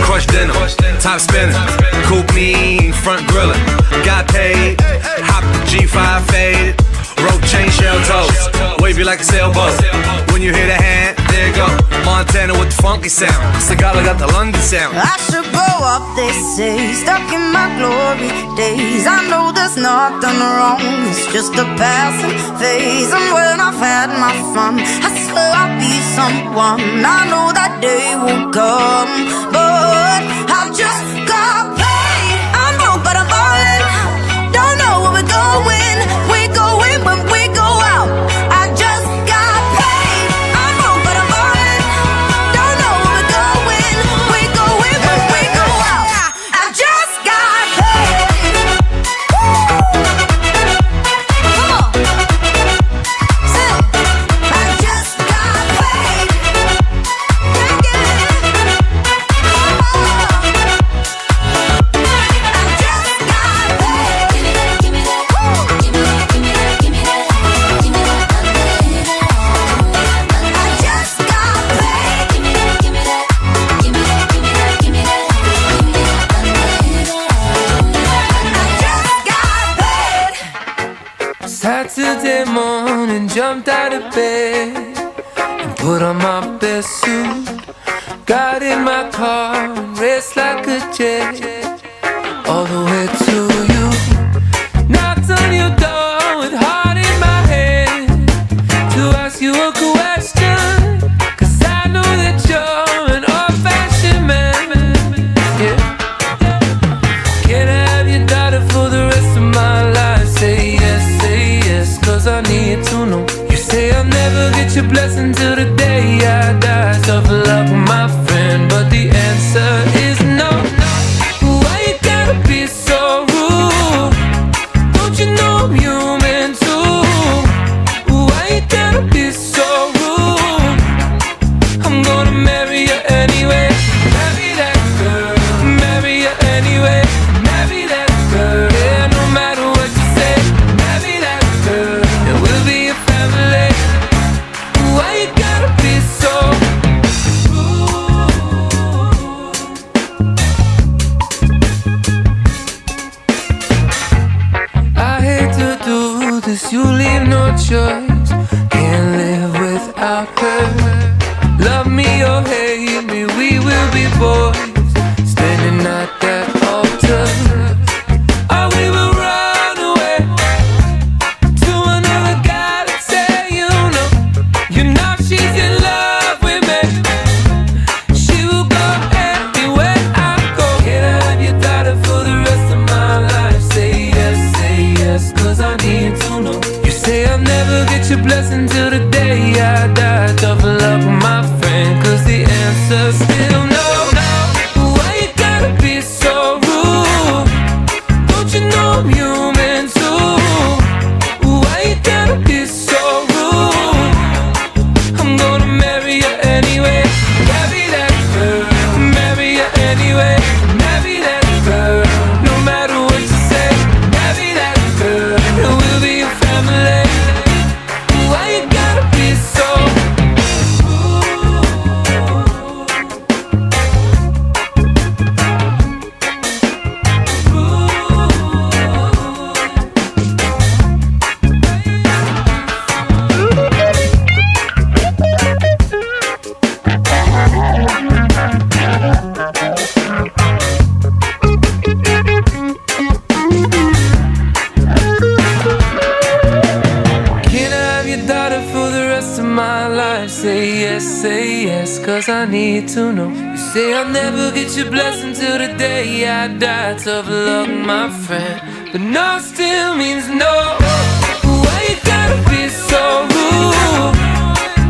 Crush dinner, top spinning. Coupe mean, front grilling. Got paid, hop the G5 fade. Rope chain, shell toes. Wave you like a sailboat. When you hear the hand, there you go. Montana with the funky sound. Sagala got the London sound. I should grow up, they say, stuck in my glory days. I know there's nothing wrong, it's just a passing phase. And when I've had my fun, I swear I'll be someone. I know that day will come, but I just got paid. I'm broke but I'm ballin', don't know where we're going. We go in when we go out. I just got paid. I'm broke but I'm ballin', don't know where we're going. We go in when we go out. I just got paid. Come on, say, I just got paid. Can't get it. Come on, I just got paid. Give me that, give me that, give me that, give me that, give me that, give me that. I just got paid. Give me that, give me that, give me that, give me that, give me that, give me that. I just got paid. Saturday morning, jumped out of bed and put on my best suit. Got in my car and raced like a jet all the way to you. Knocked on your door with heart in my hand to ask you a question, 'cause I know that you're an old-fashioned man. Yeah. Can I have your daughter for the rest of my life? Say yes, 'cause I need to know. You say I'll never get your blessing till the day I die. Tough luck, my friend, but the answer is no. Why you gotta be so rude? Don't you know I'm human too? Why you gotta be so rude? I'm gonna marry you anyway. Marry that girl, marry you anyway. Marry that girl, yeah, no matter what you say. Marry that girl, and we'll be a family. Why you gotta be so rude? I hate to do this, you leave no choice. Can't live without her. Love me or hate me, we will be boys, standing at that altar. Or we will run away to another galaxy, you know she's in love with me. She will go anywhere I go. Can I have your daughter for the rest of my life? Say yes, 'cause I need to know. You say I'll never get your blessing till the day I die. Tough luck, my friend, 'cause the answer's still no. Why you gotta be so rude? Don't you know I'm human too? Why you gotta be so rude? I'm gonna marry you anyway. Marry that girl, marry you anyway. Marry that girl, no matter what you say. Marry that girl, and we'll be a family. Why you gotta be so Can I have your daughter for the rest of my life? Say yes, 'cause I need to know. You Say I'll never get your blessing till the day I die. Tough luck, my friend, but no still means no. Why you gotta be so rude?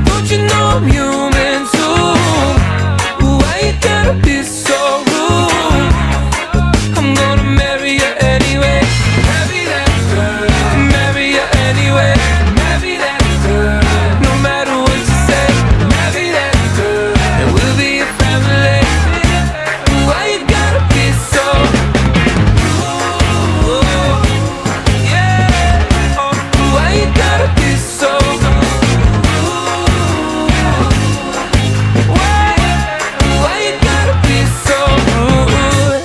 Don't you know I'm human too? Why you gotta be so rude? I'm gonna marry you anyway. Marry that girl. Marry you anyway. Marry that girl. No matter what you say. Marry that girl. And we'll be a family. Why you gotta be so rude? Yeah. Why you gotta be so rude? Why you gotta be so rude?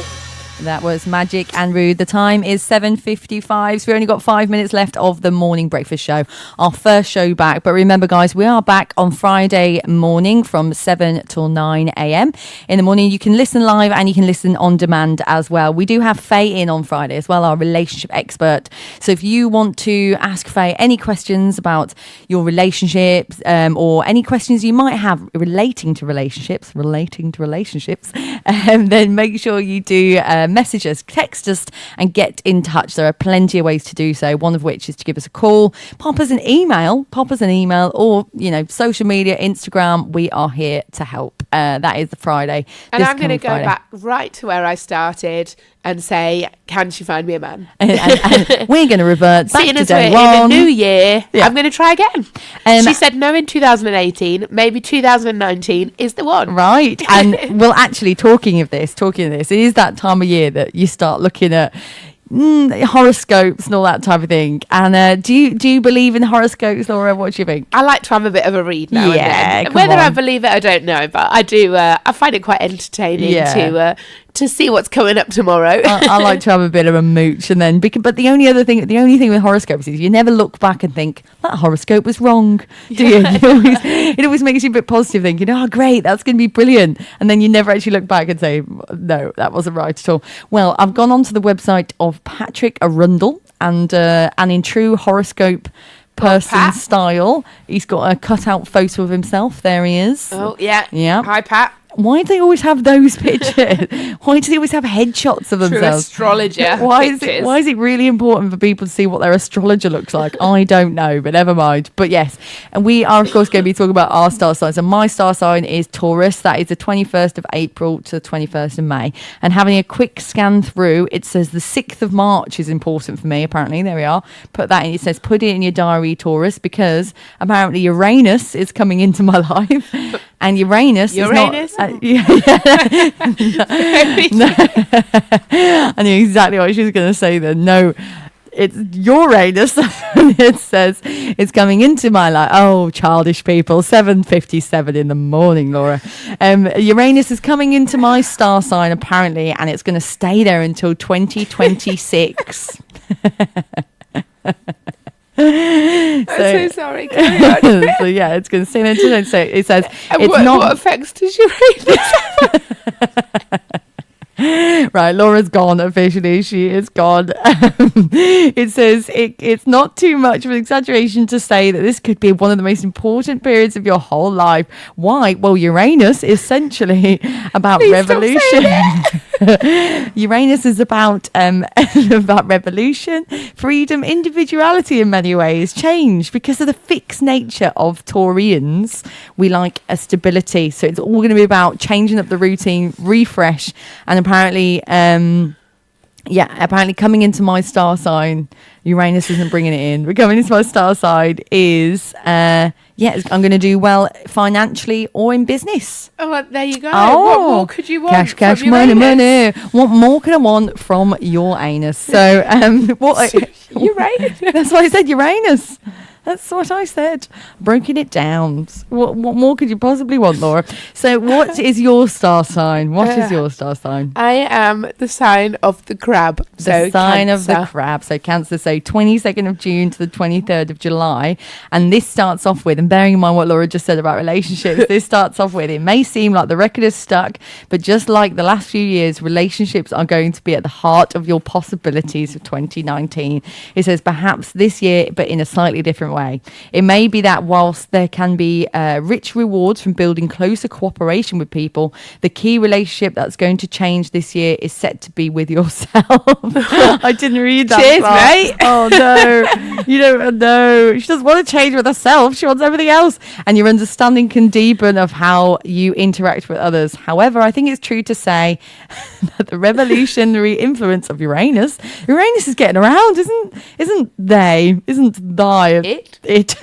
That was Magic and Rude. The time is 7:55, so we've only got 5 minutes left of the morning breakfast show. Our first show back. But remember, guys, we are back on Friday morning from 7 till 9 a.m. in the morning. You can listen live and you can listen on demand as well. We do have Faye in on Friday as well, our relationship expert. So if you want to ask Faye any questions about your relationships or any questions you might have relating to relationships, then make sure you do message us, text us and get in touch. There are plenty of ways to do so, one of which is to give us a call, pop us an email or, social media, Instagram. We are here to help. That is the Friday. And I'm going to go back right to where I started and say, can she find me a man? and we're going to revert back Seeing to as day we're one. in a new year, Yeah. I'm going to try again. She said no in 2018, maybe 2019 is the one. Right. And well, actually, talking of this, it is that time of year that you start looking at horoscopes and all that type of thing. And do you believe in horoscopes, Laura? What do you think? I like to have a bit of a read now and then. Whether I believe it, I don't know, but I do. I find it quite entertaining to see what's coming up tomorrow. I like to have a bit of a mooch, and then but the only thing with horoscopes is you never look back and think that horoscope was wrong, do you? It always makes you a bit positive, thinking, oh great, that's going to be brilliant, and then you never actually look back and say, no, that wasn't right at all. Well, I've gone onto the website of Patrick Arundel, and in true horoscope person style, he's got a cutout photo of himself. There he is. Oh yeah. Hi, Pat. Why do they always have those pictures? Why do they always have headshots of themselves? True astrologer. Why is it really important for people to see what their astrologer looks like? I don't know, but never mind. But yes, and we are of course going to be talking about our star signs. And my star sign is Taurus. That is the 21st of April to the 21st of May. And having a quick scan through, it says the 6th of March is important for me. Apparently, there we are. Put that in. It says put it in your diary, Taurus, because apparently Uranus is coming into my life. And Uranus is not... I knew exactly what she was going to say then. No, it's Uranus. And it says it's coming into my life. Oh, childish people. 7:57 in the morning, Laura. Uranus is coming into my star sign, apparently, and it's going to stay there until 2026. I'm so sorry. Carry on. So yeah, it's going to stay there until it says what effects does Uranus have? Right, Laura's gone officially. She is gone. It says it's not too much of an exaggeration to say that this could be one of the most important periods of your whole life. Why? Well, Uranus is essentially about revolution. Uranus is about revolution, freedom, individuality in many ways, change. Because of the fixed nature of Taurians, we like a stability. So it's all going to be about changing up the routine, refresh, and apparently coming into my star sign, Uranus isn't bringing it in. But coming into my star sign is, I'm going to do well financially or in business. Oh, well, there you go. Oh, what more could you want? Cash, from money, Uranus? money. What more can I want from your anus? So, what? Uranus. That's why I said Uranus. That's what I said. Broken it down. What more could you possibly want, Laura? So what is your star sign? What is your star sign? I am the sign of the crab. The sign of the crab. So Cancer. So 22nd of June to the 23rd of July. And this starts off with, and bearing in mind what Laura just said about relationships, this starts off with, it may seem like the record is stuck, but just like the last few years, relationships are going to be at the heart of your possibilities of 2019. It says perhaps this year, but in a slightly different different way. It may be that whilst there can be rich rewards from building closer cooperation with people, the key relationship that's going to change this year is set to be with yourself. I didn't read that. Cheers, part. mate. Oh no, you don't know. She doesn't want to change with herself. She wants everything else. And your understanding can deepen of how you interact with others. However, I think it's true to say that the revolutionary influence of Uranus is getting around, isn't thy it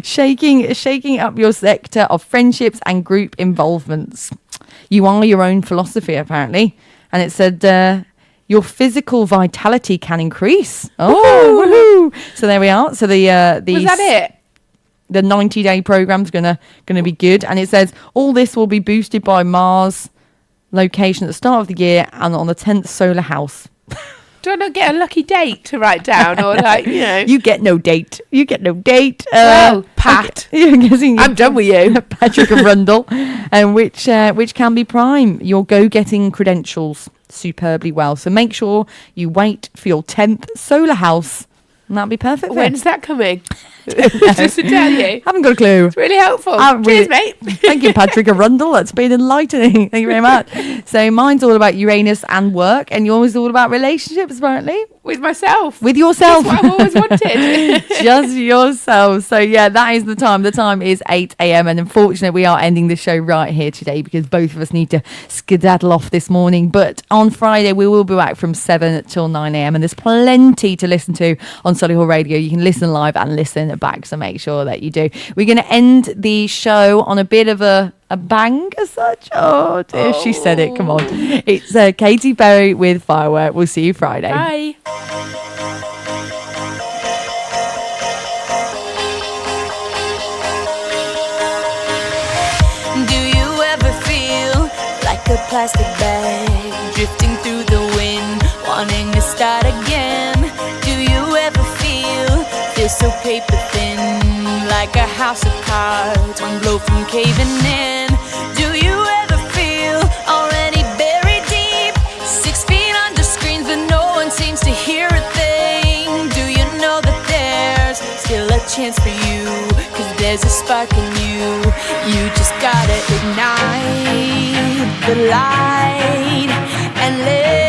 shaking up your sector of friendships and group involvements. You are your own philosophy, apparently, and it said your physical vitality can increase. Oh, woohoo! So there we are. So the Was that it? The 90-day program's gonna be good, and it says all this will be boosted by Mars location at the start of the year and on the 10th solar house. Do I not get a lucky date to write down, or like, you know? You get no date. Well, Pat, I'm guessing I'm done with you. Patrick Arundel, and which can be prime your go-getting credentials superbly well. So make sure you wait for your 10th solar house, and that'll be perfect. When's that coming? Just to tell you. Haven't got a clue. It's really helpful. Cheers, mate. Thank you, Patrick Arundel. That's been enlightening. Thank you very much. So mine's all about Uranus and work, and yours is all about relationships, apparently. With myself. With yourself. That's what I've always wanted. Just yourself. So yeah, that is the time. The time is 8 a.m. and unfortunately we are ending the show right here today because both of us need to skedaddle off this morning. But on Friday we will be back from 7 till 9 a.m. and there's plenty to listen to on Solihull Radio. You can listen live and listen back, so make sure that you do. We're going to end the show on a bit of a bang as such. Oh dear, she said it. Come on. It's Katy Perry with Firework. We'll see you Friday. Bye. Do you ever feel like a plastic bag drifting through the wind, wanting to start again? Do you ever feel so paper thin, like a house of cards, one blow from caving in? Do you ever feel already buried deep, 6 feet under screens but no one seems to hear a thing? Do you know that there's still a chance for you, 'cause there's a spark in you? You just gotta ignite the light and let